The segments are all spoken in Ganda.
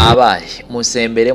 Abayi musembere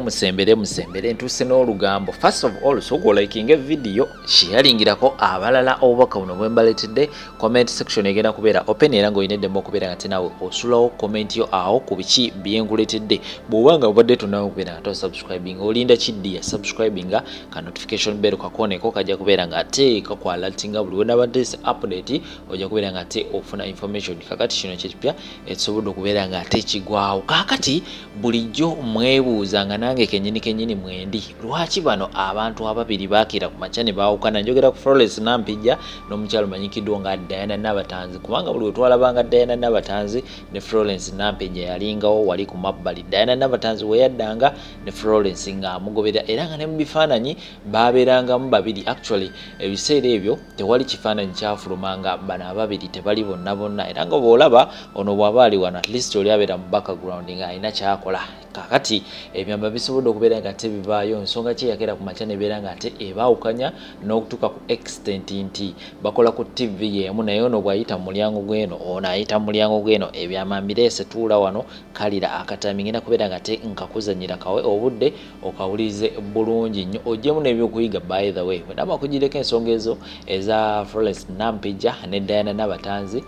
ntuse n'olugambo. First of all, so go liking a video, sharingirako abalala obubaka buno bwe mbaletedde. Comment section egenda kubeera open era ng'oyinedde okubeera nga nawe osulawo comment yo awo ku biki byenkuletedde. Bw'obanga obadde tonawo kubeera nga subscribing olinda kiddi ya subscribing ka notification bell kakoneko kajja kubeera nga ate kakwalatinga buli wena badde update ojja kubeera nga ate ofuna information kakati kino kyepya ekisobodde okubeera nga ate kigwawo. Kakati bulijjo mwebuuza nga nange kenyini mwendi lwaki bano abantu ababiri bakira ku macha ne baawukana. Njogera ku Florence Nampijja n'omukyalo manyikiddwa nga Diana Nabatanzi, kubanga buli wetwalabanga Diana Nabatanzi ne Florence Nampijja yalingawo wali ku mabbali. Diana Nabatanzi we yaddanga ne Florence nga amugobera era nga ne mu bifaananyi baabeerangamu babiri. Actually ebiseera ebyo tewali kifaananyi kyafulumanga bano ababiri tebali bonna era nga bw'olaba ono bw'aba ali wano at least oli abeera mu background nga alina kyakola. Kakati ebyamba bisobodde okubeera nga ate bivaayo nsonga ki yakera ku macha nebeera nga ate ebaawukanya n'okutuuka ku extent nti bakola ku TV y'emu naye ono bw'ayita mu mulyango gw'eno ono ayita mu mulyango gw'eno. Ebyama mbireese tuula wano kalira akatami ngenda kubeera nga ate nkakuzanyira kawe obudde okawulize bulungi nnyo ojjemu n'ebyokuyiga. By the way bwendaba kugireko ensonga ezo eza Florence Nampijja ne Diana Nabatanzi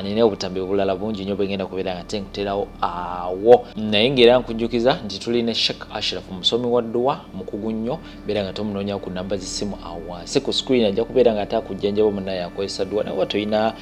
nina obutambi obulala bungi nnyo bwengenda kubeera nga ate nkuterawo awo naye ngera nkujukiza nti tulina Sheikh Ashraf musomi wa dduwa mukugu nnyo beera nga tomunoonya ku namba z'essimu awo wansi ku screen ajja kubeera nga ate akujjanjaba munnaye akozesa dduwa naye oba toyina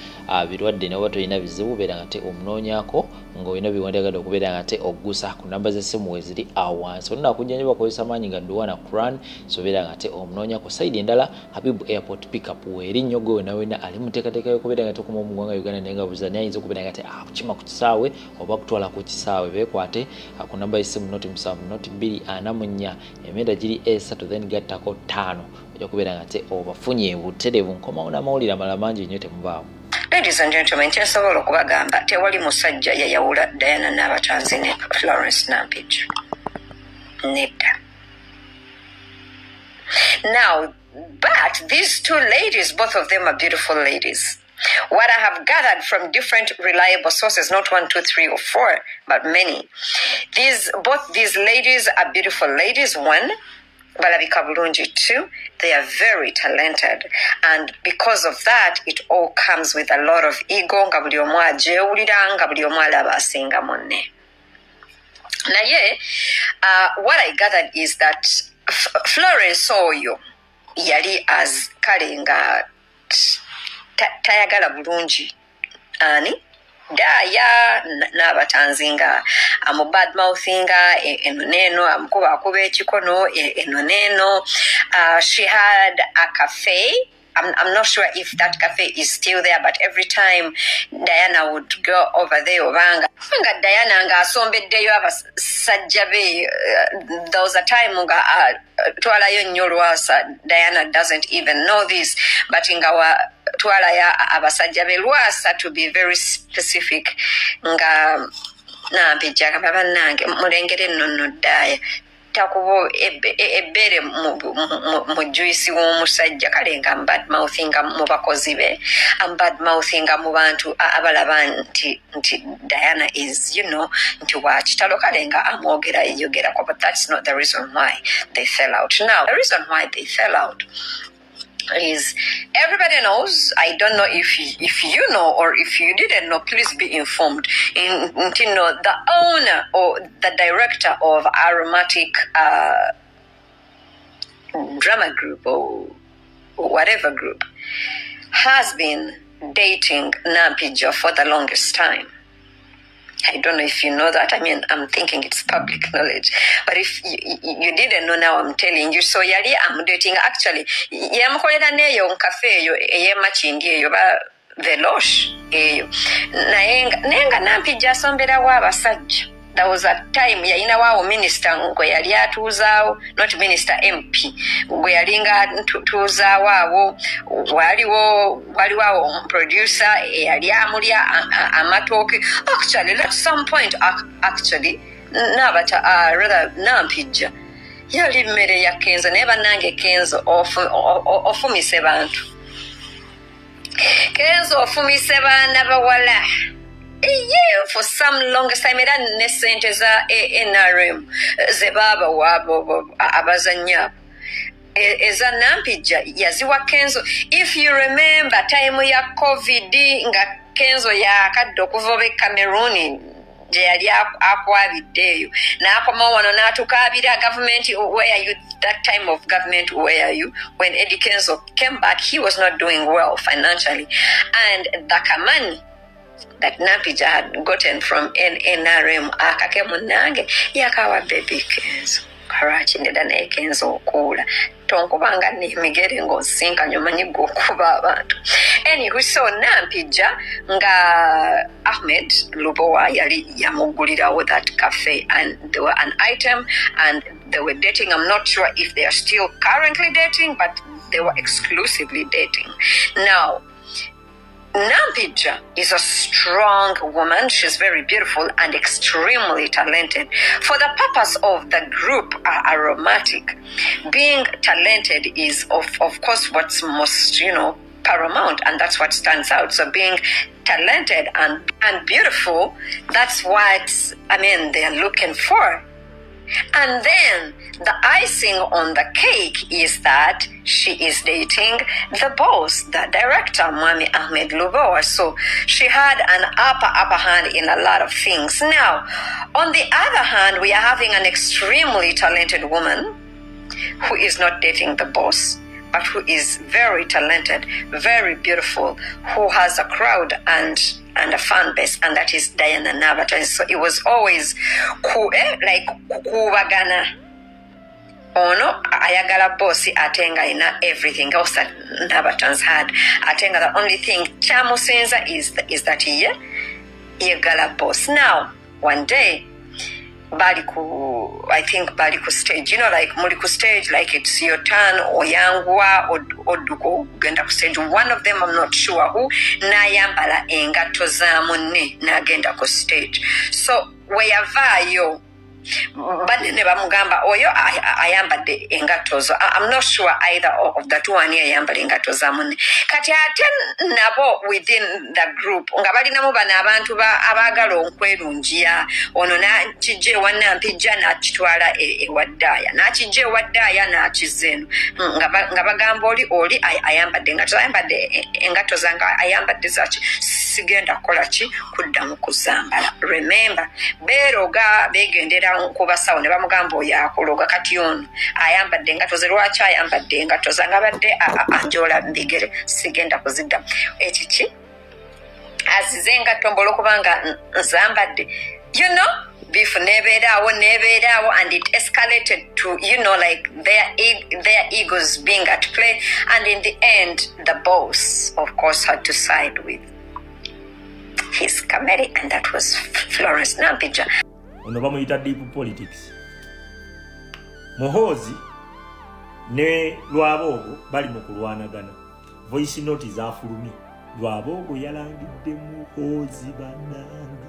birwadde naye oba toyina bizibu beera nga ate omunoonyako ng'olina biwandiigadde okubeera nga ate oggusa ku namba z'essimu weziri awo wansi. Olina akujjanjaba akozesa maanyi ga dduwa na Quran so beera nga ate omunoonyako. Saidi endala Habibu Airport pickup weeri nnyo gwe wena ali muteekateeka y'okubeera nga tekuma mu ggwanga Uganda naye nga buza naye ayinza okubeera nga ate akukima ku kisaawe oba kutwala ku kisaawe. Beekwate ku namba y'essimu noti 7 noti 244 emenda giri E3 then gattako 5 ojja kubeera nga ate obafunye butereevu. Nkomawo n'amawulire amalala mangi nnyo temubaawo. Ladies and gentlemen, kyensobola okubagamba tewali musajja yayawula Diana Nabatanzi ne Florence Nampijja. Nedda. Now, but these two ladies, both of them are beautiful ladies. What I have gathered from different reliable sources, not 1, 2, 3, or 4, but many, both these ladies are beautiful ladies. One, balabika bulungi. Two, they are very talented, and because of that, it all comes with a lot of ego. Nga buli omu ajeewulira, nga buli omu alaba asinga munne. Naye, what I gathered is that Florence oyo yali as kale nga tayagala bulungi ani Daya Nabatanzi nga amu bad mouthinga eno neno amukuba ekikono eno neno. She had a cafe. I'm not sure if that cafe is still there, but every time Diana would go over there, Diana nga asombeddeyo abasajja be. There was a time nga twalayo nnyo Lwasa. Diana doesn't even know this, but ngawa twalaya abasajja be Lwasa, to be very specific, nga Nampijja kaba bannange mulengere nno Daya takubo ebere mu juice w'omusajja kale nga bad mouthinga mu bakozi be and bad mouthinga mu bantu abalaba nti Diana is, nti wa kitalo kale nga amwogera eyogerako. But that's not the reason why they fell out. Now, the reason why they fell out is everybody knows. I don't know if you know or if you didn't know, please be informed. The owner or the director of Aromatic drama group or whatever group has been dating Nampijja for the longest time. I don't know if you know that. I mean, I'm thinking it's public knowledge. But if you didn't know, now I'm telling you. So yali I'm dating actually. Yamukolera neyo nkafe eyo eyemachindi eyo ba velosh eyo. Nenga Nampijja asomberawo abasajja. There was a time yalina waawo minister ngwe yali atuuzaawo, not minister MP, ngwe yalinga tuuzaawo awo. Waliwo producer yali amulya amatooke. Actually, at some point, Nampijja yali mmere ya Kenzo naye bannange Kenzo ofumise bantu. Kenzo ofumise baana bawala. for some longest time era ne sente za NRM ze baba wabo abazanya eza Nampijja yaziwa Kenzo. If you remember time ya COVID nga Kenzo ya kaddo kuva Cameroon je yali akwabiddeyo n'akoma wano n'atukabira government. Where are you that time of government? Where are you? When Eddie Kenzo came back, he was not doing well financially, and the money that Nampijja had gotten from NRM akake munange yakawa baby Kenzo karachi ndeda naye Kenzo okula tonkubanga n'emigere ng'osinka nyomanyi gwokuba abantu. Anywho, so Nampijja nga Ahmed Lubowa yali yamugulirawo that cafe, and they were an item and they were dating. I'm not sure if they are still currently dating, but they were exclusively dating. Now, Nampijja is a strong woman. She's very beautiful and extremely talented. For the purpose of the group Aromatic, being talented is of course what's most, paramount, and that's what stands out. So being talented and beautiful, that's what they're looking for. And then the icing on the cake is that she is dating the boss, the director, Mwami Ahmed Lubowa. So she had an upper hand in a lot of things. Now, on the other hand, we are having an extremely talented woman who is not dating the boss, but who is very talented, very beautiful, who has a crowd and a fan base, and that is Diana Nabatans. So it was always like kubagana. Ono ayagala bossi atenga ina everything else that Nabatans had. Atenga, the only thing chamusenza is that he yagala boss. Now, one day, I think Baliku stage, like Muliku stage, like it's your turn, or Yangwa, or Duko, Genda stage. One of them, I'm not sure who, Nayambala engato zamune na Genda stage. So, wherever you, but never mugamba oyo ayambadde engatozo. I'm not sure either of the two ani ayambadde engatozo amune. Kati ate nabo within the group nga balinamu bana abantu abagala okwerunjia ono na kijje wa Nampijja n'akitwala ewaddaaya n'akijje ewaddaaya n'akizeno nga bagamba oli ayambadde engatozo, ayambadde engatozo nga ayambadde zaki sigenda kukola ki kuddamu kuzambala. Remember beeroga begendera nkuba sawo ne bamugamba yakuloga kati ono ayambadde engatozo. Lwaki ayambadde engatozo nga badde anjola mbigere sigenda kuzidda ekiki azize engatto mbolo kubanga nzambadde beef nebeerawo and it escalated to like their egos being at play, and in the end the boss of course had to side with his committee, and that was Florence Nampijja. Ono bamuyita deep politics. Muhoozi ne Lwabogo bali mu kulwanagana. Voice note zafulumye. Lwabogo yalangidde Muhoozi bannange.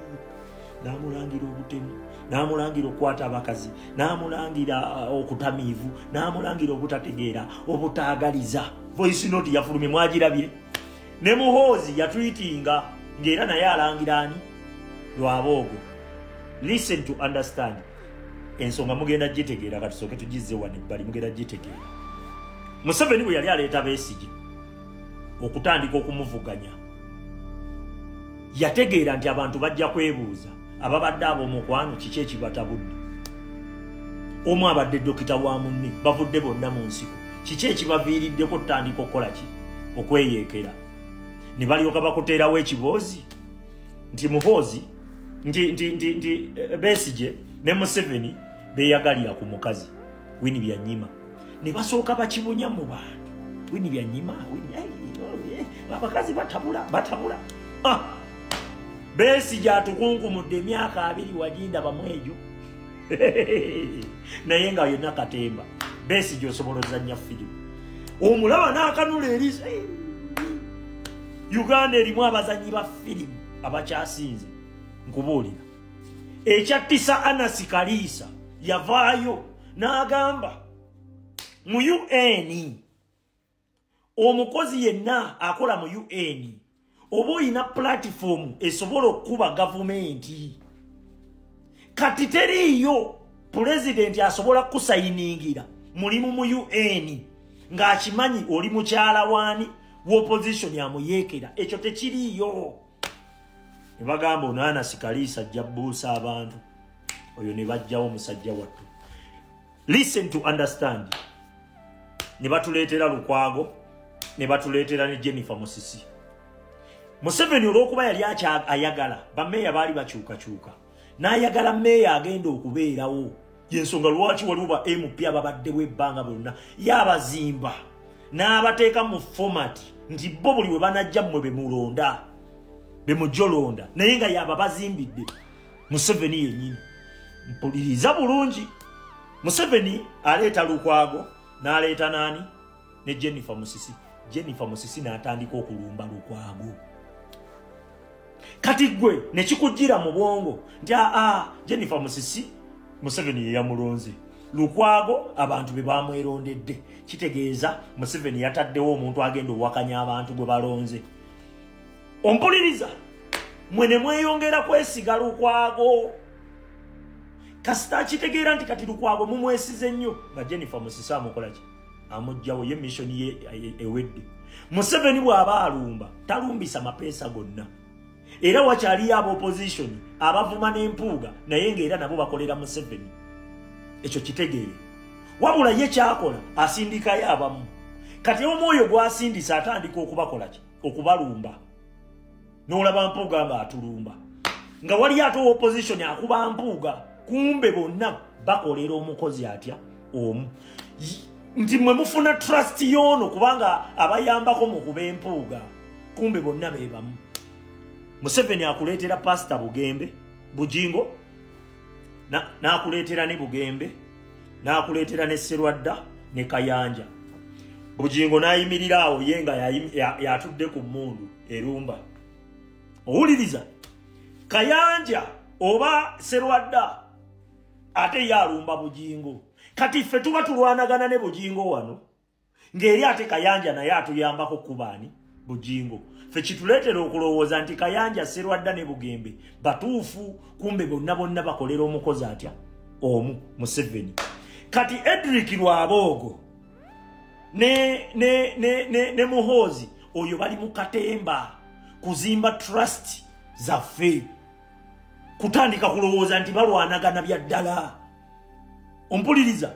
Namulangira obutemu, namulangira okwata abakazi, namulangira okutamiivu, namulangira obutategeera, obutaagaliza. Voice note yafulumye, mwagirabire. Ne Muhoozi yatweetinga ng'era naye alangira ani? Lwabogo. Listen to understand. Ensonga mugenda gitegeera katusoke tugizze wano ebbali mugenda gitegeera. Museveni bwe yali aleeta Besigye okutandika okumuvuganya, yategeera nti abantu bajja kwebuuza ababadde ab'omukwano kiki ekibatabudde. Omu abadde dokita wa munne, bavudde bonna mu nsiko, kiki ekibaviiriddeko okutandika okukola ki? Okweyeekera. Ne balyoka bakuteerawo ekiboozi nti Muhoozi nti Besigye ne Museveni beyagalira ku mukazi Winnie Byanyima. Ne basooka bakibunya mu bantu. Winnie Byanyima, abakazi batabula. Besigye atukunkumudde emyaka 2 wajinda bamwejo. Naye nga yonna katemba. Besigye osobola ozannya firimu. Omulaba n'akanula erisa. Uganda erimu abazanyi ba firimu abakyasinze. Nkubuulira. Ekyattisa Anasi Kaliisa yavaayo n'agamba mu UN omukozi yenna akola mu UN oba oyina platform esobola okuba gavumenti kati teriiyo pulezidenti asobola kusayiningira mulimu mu UN ng'akimanyi oli mukyala waani w'opposition amuyeekera ekyo tekiriiyo ne bagamba onaana sikaliisa ajja bbuusa abantu oyo ne bajjawo musajja wattu listen to understand ne batuleetera Lukwago ne batuleetera ne Jennifer Musisi Museveni olw'okuba yali ayagala bameeya baali bakyukakyuka n'ayagala meeya agenda okubeerawo yensonga lwaki waliwo ba MP ababaddewo ebbanga bonna yabazimba n'abateeka mu format nti bo buli we banajja mmwe bemulonda bemujolonda naye nga yaba bazimbidde Museveni yennyini mpuliriza bulungi Museveni aleeta Lukwago n'aleeta nani ne Jennifer Musisi n'atandika okulumba Lukwago kati gwe ne kikujjira mu bwongo nti Jennifer Museveni ye yamulonze Lukwago abantu be bamwerondedde kitegeeza Museveni yataddewo omuntu agenda owakanya abantu gwe balonze ompuliriza mwene mweyongera kwesiga Lukwago kasita kitegeera nti kati Lukwago mumwesize nnyo nga Jennifer Musisi amukola ki amujjawo ye mission ye ewedde Museveni bw'aba alumba talumbisa mapeesa gonna era wakyaliyo aba opposition abavuma n'empuuga naye ng'era nabo bakolera Museveni ekyo kitegeere wabula ye kyakola asindikayo abamu kati omwoyo gwasindisa atandika okubakola ki okubalumba n'olaba mpuuga nga atulumba nga wali ate opposition akuba mpuuga kumbe bonna bakolera omukozi atya omu nti mwe mufuna trust yono kubanga abayambako mu kuba empuuga kumbe bonna bebamu Museveni akuleetera Pastor Bujingo n'akuleetera ne Bugembe n'akuleetera ne Serwadda ne Kayanja Bujingo n'ayimirira awo ye nga yatudde ku mmundu erumba owuliriza Kayanja oba Serwadda ate yalumba Bujingo kati ffe tuba tulwanagana ne Bujingo wano ng'eri ate Kayanja naye atuyambako kubaani Bujingo ffe kituleetera okulowooza nti Kayanja Serwadda ne Bugembe batuufu kumbe bonna bakolera omukozi atya omu Museveni kati Edrick Lwabogo ne Muhoozi oyo bali mu katemba kuzimba trust zaffe kutandika kulowooza nti balwanagana bya ddala ompuliriza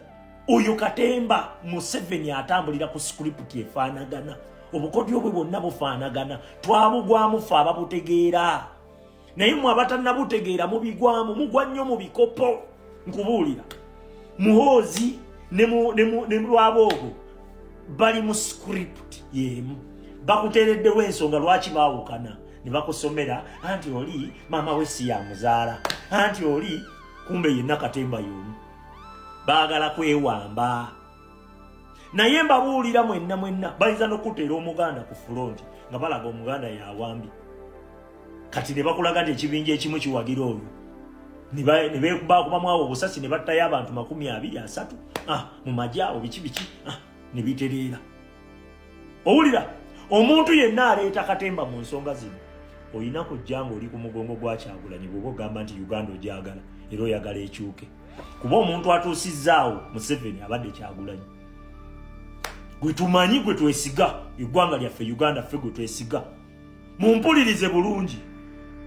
oyo katemba Museveni atambulira ku script efaanagana obukodyo bwe bonna bufaanagana twabugwamu ffe ababutegeera naye mwe abatannabutegeera mubigwamu mugwa nnyo mu bikopo nkubuulira Muhoozi ne Lwabogo bali mu script yemu bakuteereddewo ensonga lwaki baawukana ne bakusomera anti oli maama we si yamuzaala anti oli kumbe yenna katemba y'omu baagala kwewamba naye mbabuulira mwenna bayinza n'okuteera omuganda ku fulonti nga balaga omuganda yawambi kati ne bakulaga nti ekibinja ekimu kiwagira oyo ne beekubakubamu awo obusasi ne battayo abantu 23 mu majja awo biki ne bitereera owulira omuntu yenna aleeta katemba mu nsonga zino olina kujja nga oli ku mugongo gwa Kyagulanyi bw'oba ogamba nti Uganda ogyagala era oyagala ekyuke kuba omuntu atuusizzaawo Museveni abadde Kyagulanyi gwe tumanyi gwe twesiga eggwanga lyaffe Uganda ffe gwe twesiga mumpulirize bulungi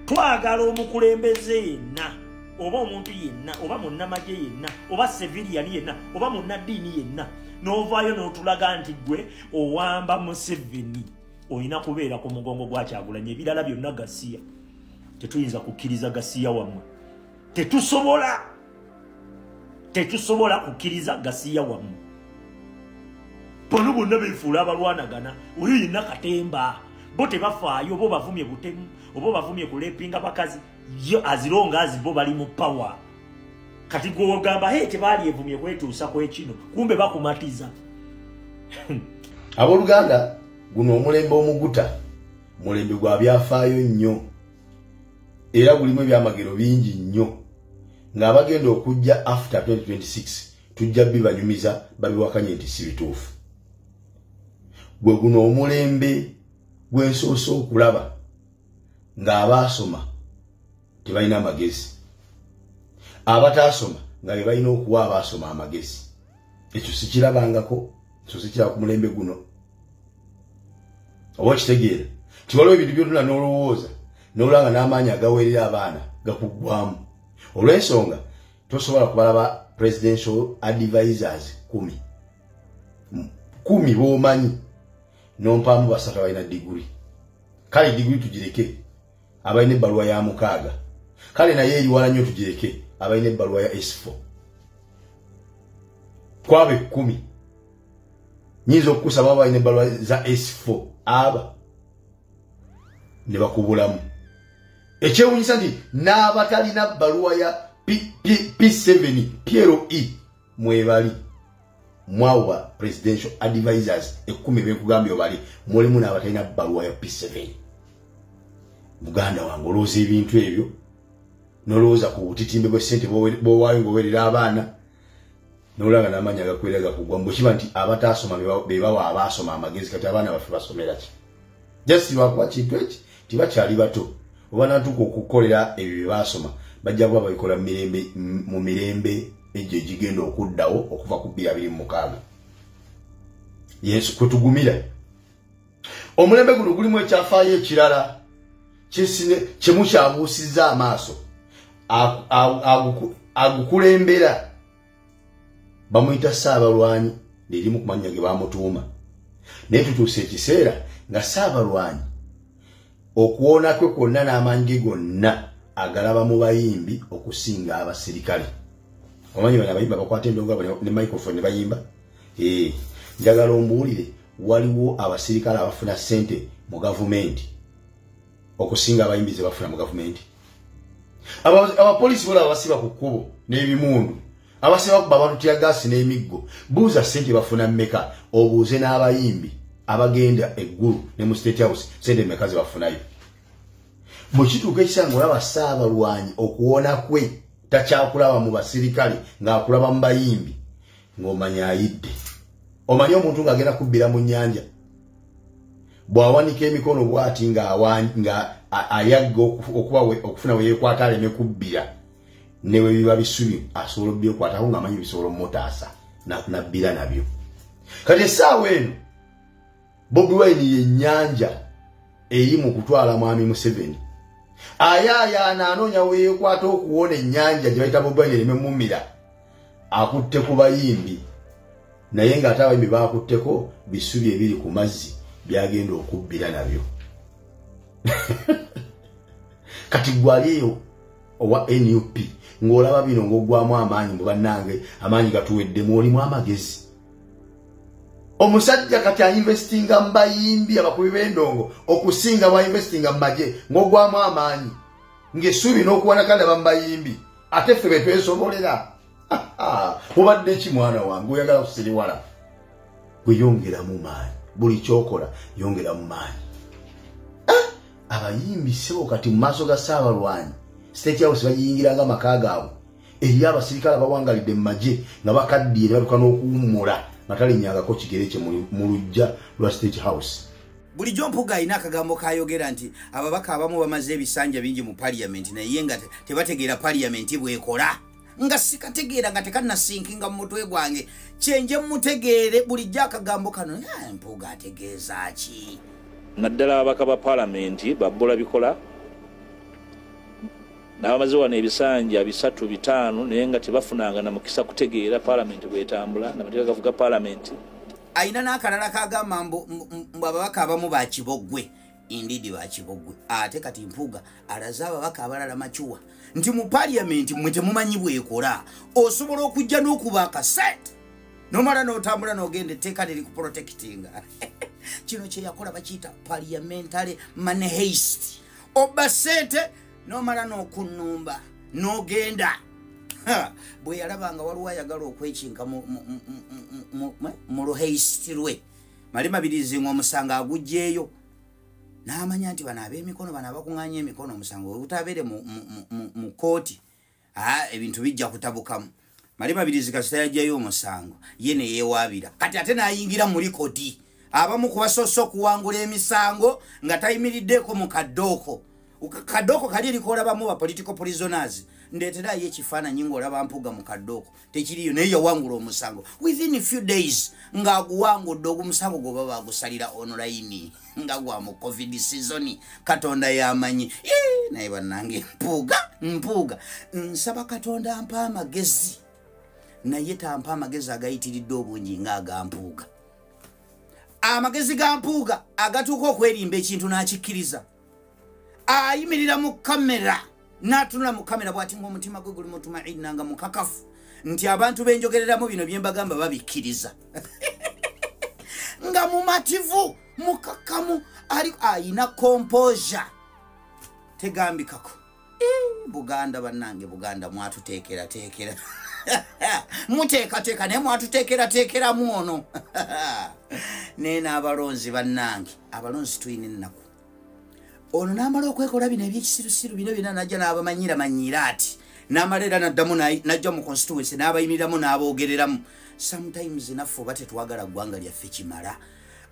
twagala omukulembeze yenna oba omuntu yenna oba munnamagye yenna oba civilian yenna oba munnaddiini yenna n'ovaayo n'otulaga nti gwe owamba Museveni olina kubeera ku mugongo gwa Kyagulanyi ebirala byonna gasiya tetuyinza kukkiriza gasiya wammwe tetusobola kukkiriza gasiya wammwe bano bonna beefuula abalwanagana oyo yenna katemba bo tebafaayo bo bavumye butemu oba bavumye kulepinga bakazi yo azironga azibo bali mu power kati gwogamba tebaali evumye kwetuusa kwekino kumbe bakumatiza abooluganda guno omulembe omuguta mulembe gwa byafaayo nnyo era gulimu ebyamagero bingi nnyo ng'abagenda okujja after 2026 tujja bibanyumiza babiwakanye nti si bituufu gwe guno omulembe gwensoosa okulaba nga abasoma tebalina amagezi abatasoma nga balina okuwa abasoma amagezi ekyo sikirabangako ekyo sikira ku mulembe guno oba kitegeera tiwaliwo ebintu byotuna n'olowooza n'olanga n'amaanyi agaweerera abaana gakuggwamu olw'ensonga tosobola kubalaba presidential advisors 10 b'omanyi n'ompaamu basatu abalina diguri kale diguri tugireke abalina ebbaluwa ya 6 kale naye eriwala nnyo tugireke abalina ebbaluwa ya S4 kwabe 10 nyinza okukusaba abalina ebbaluwa za S4 aba ne bakubulamu ekyewunyisa nti n'abatalina bbaluwa ya P7 PLE mwebali mwawa presidential advisors 10 bekugambye obali mulimu n'abatalina bbaluwa ya P7 muganda wange olowooza ebintu ebyo nolowooza ku butitimbe bw'essente bw'owaayo ng'oweerera abaana n'olanga n'amaanyi agakweraga kugwa mbwekiba nti abataasoma be bawa abaasoma amagezi kati abaana baffe basomera ki just lwakuba kintu eki tibakyali bato oba natuuka okukolera ebyo bye baasoma bajja kuba babikola mu mirembe egyo egigenda okuddawo okuva ku 2026 yesu kwetugumira omulembe guno gulimu ekyafaayo ekirala kyemukyabuusizza amaaso agukulembera bamuyita Saabalwanyi lirimu ku mannya ge bamutuuma naye tutuuse ekiseera nga Saabalwanyi okuwona kwe kwonna n'amaanyi ge gonna agalaba mu bayimbi okusinga abasirikale omanyi bano abayimba bakwata endongo ne microphone ne bayimba njagala ombuulire waliwo abasirikale abafuna ssente mu gavumenti okusinga abayimbi ze bafuna mu gavumenti abapoliisi bola abasiba ku kkubo n'ebimundu abasiba kuba abantu tyagasi n'emiggo buuza ssente bafuna mmeka obuuze n'abayimbi abagenda eggulu ne mu State House ssente mmeka ze bafunayo bwe kituuka ekisanga olaba Saabalwanyi okuwona kwe takyakulaba mu basirikale ng'akulaba mu bayimbi ng'omanya ayidde omanyi omuntu ng'agenda kubbira mu nnyanja bw'awanika emikono bw'ati nga ayagga okufuna we yeekwata aleme kubbira newe biba bisubi asobola obyekwatako ng'amanyi bisobola omutaasa nabbira nabyo kati essaawa eno Bobi Wine y'ennyanja eri mu kutwala mwami Museveni ayaayaana anoonya we yeekwata okuwona ennyanja gye bayita Bobi Wine ereme mumira akutte ku bayimbi naye ng'ate abayimbi baakutteko bisubi ebiri ku mazzi byagenda okubbira nabyo kati gwaliyo owa NUP ng'olaba bino ng'oggwamu amaanyi mu bannange amaanyi gatuweddemu olimu amagezi omusajja kati ainvestinga mu bayimbi abakubi b'endongo okusinga bw'ainvestinga mu magye ng'oggwamu amaanyi ng'essuubi n'okuwanakanda mu bayimbi ate ffe be twesobolera mubadde ki mwana wange oyagala kusiriwala gwe yongeramu maanyi buli kyokola yongeramu maanyi abayimbi sebo kati mu maaso ga Saabalwanyi State House bagiyingiranga amaka gaabwe eri abasirikale abawangalidde mu magye nga bakaddiye ne batuuka n'okuwummula nga talinyangako kigere kye mu lujja lwa State House. Bulijjo Mpuuga alina akagambo kayogera nti ababaka abamu bamaze ebisanja bingi mu parliament naye nga tebategeera parliament bwekola nga sikategeera nga tekannasinkinga mu mutwe gwange kyenje mutegeere bulijjo akagambo kano Mpuuga ategeeza ki naddala ababaka ba parliament babbula bikola n'abamaze wano ebisanja 3-5 naye nga tebafunanga na mukisa kutegeera parliament bwetambula n'amateeka gafuga parliament aina n'akalala kagamba mbu ababaka abamu bakibogwe indeed bakibogwe ate kati Mpuuga alaza ababaka abalala machuwa nti mu parliament mwe temumanyi bwekola osobola okujja n'okubaka set nomala n'otambula n'ogenda etteeka liri ku protectinga kino kye yakola bakiyita parliamentary money heist oba sente nomala n'okunnumba n'ogenda bwe yalabanga waliwo ayagala okwekinka mu luheisiti lwe Malema Birizinga omusango agugjeeyo n'amanya nti bano ab'emikono bano abakuŋŋaanya emikono omusango ogutabeere mu kooti ebintu bijja kutabukamu. Malema Birizinga kasita yajjayo omusango ye ne yeewaabira kati ate n'ayingira muri kooti abamu kubasoose okuwangula emisango nga tayimiriddeeko mu kaddooko Kadoko kali likolabamu ba political prisoners ndetera ye kifaananyi ng'olaba Mpuuga mu Kadoko tekiriyo naye yawangula omusango within a few days ng'aguwangudde ogumusango gwe bagusalira online nga gwa mu covid season Katonda yamanyi naye bannange Mpuuga nsaba Katonda ampa amagezi naye tampa amagezi agayitiridde obungi ng'aga Mpuuga amagezi ga Mpuuga agatuuka okwerimba ekintu n'akikkiriza ayimirira mu kamera natunula mu kamera bwati ng'omutima gwe guli mutumaina nga mukakafu nti abantu benjogereramu bino byembagamba babikkiriza nga mumativu mukakamu ali ayina composure tegambikako Buganda bannange Buganda mwatuteekera muteekateeka naye mwatuteekera muono nena abalonzi bannange abalonzi tuyina ennaku ono namala okwekola bino ebyekisirusiru bino bina najja n'abamanyira ati namalera naddamu najja mu constituency n'abayimiriramu n'aboogereramu sometimes naffe oba tetwagala ggwanga lyaffe kimala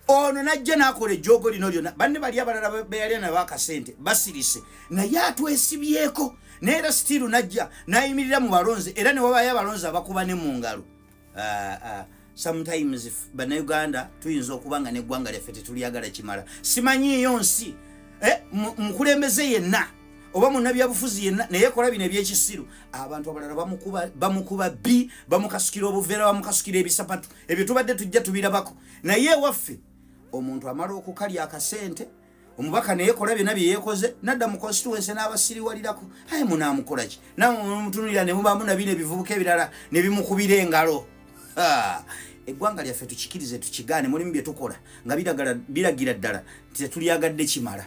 ono najja n'akola ejjoogo lino lyonna banne bali abalala beyali nabo akasente basirise naye atwesibyeko neera stiru najja n'ayimirira mu balonzi era ne wabayo abalonzi abakuba ne mu ngalo sometimes bannayuganda tuyinza okuba nga n'eggwanga lyaffe tetulyagala kimala simanyiiyo nsi mukulembeze yenna oba munnabyabufuzi yenna neyekola bino ebyekisiru abantu abalala bamukuba bi bamukasukira obuveera bamukasukira ebisapatu ebyo tubadde tujja tubirabako naye waffe omuntu amala okukalya akasente omubaka neyekola byonna byeyekoze nadda mu constituency n'abasiriwalirako aye munaamukolaki namutunulira ne mubaamu nabino ebivubuka ebirala ne bimukubira engalo eggwanga lyaffe tukikirize tukigaane mulimu bye tukola nga biragira ddala tetulyagadde kimala